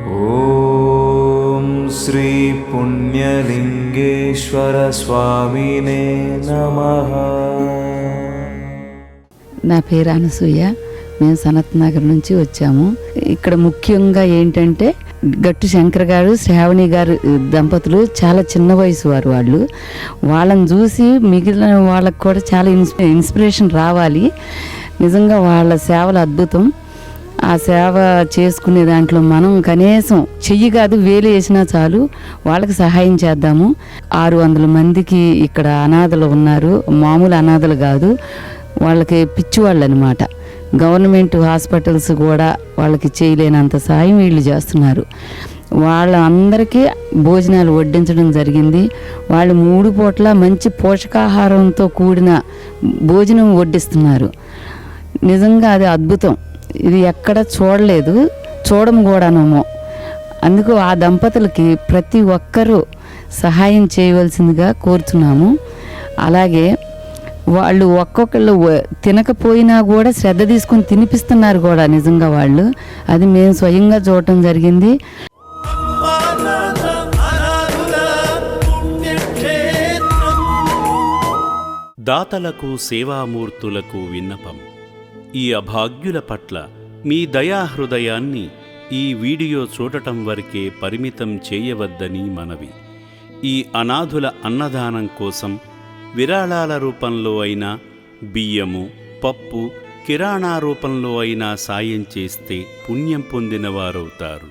ఓం శ్రీ పుణ్యలింగేశ్వర స్వామినే నమః. నా పేరు అనసూయ. మేము సనత్ నగర్ నుంచి వచ్చాము. ఇక్కడ ముఖ్యంగా ఏంటంటే గట్టు శంకర్ గారు, శ్రావణి గారు దంపతులు చాలా చిన్న వయసు వారు. వాళ్ళని చూసి మిగిలిన వాళ్ళకు కూడా చాలా ఇన్స్పిరేషన్ రావాలి. నిజంగా వాళ్ళ సేవలు అద్భుతం. ఆ సేవ చేసుకునే దాంట్లో మనం కనీసం చెయ్యి కాదు వేలు వేసినా చాలు వాళ్ళకి సహాయం చేద్దాము. 600 మందికి ఇక్కడ అనాథలు ఉన్నారు. మామూలు అనాథలు కాదు, వాళ్ళకి పిచ్చివాళ్ళు అనమాట. గవర్నమెంట్ హాస్పిటల్స్ కూడా వాళ్ళకి చేయలేనంత సాయం వీళ్ళు చేస్తున్నారు. వాళ్ళందరికీ భోజనాలు వడ్డించడం జరిగింది. వాళ్ళు 3 పూట్ల మంచి పోషకాహారంతో కూడిన భోజనం వడ్డిస్తున్నారు. నిజంగా అది అద్భుతం. ఇది ఎక్కడ చూడలేదు, చూడడం కూడానేమో. అందుకు ఆ దంపతులకి ప్రతి ఒక్కరూ సహాయం చేయవలసిందిగా కోరుతున్నాము. అలాగే వాళ్ళు ఒక్కొక్కళ్ళు తినకపోయినా కూడా శ్రద్ధ తీసుకొని తినిపిస్తున్నారు కూడా నిజంగా వాళ్ళు. అది మేము స్వయంగా చూడటం జరిగింది. దాతలకు సేవామూర్తులకు విన్నపం. ఈ అభాగ్యుల పట్ల మీ దయాహృదయాన్ని ఈ వీడియో చూడటం వరకే పరిమితం చేయవద్దని మనవి. ఈ అనాథుల అన్నదానం కోసం విరాళాల రూపంలో అయినా, బియ్యము, పప్పు, కిరాణా రూపంలో అయినా సాయం చేస్తే పుణ్యం పొందిన వారవుతారు.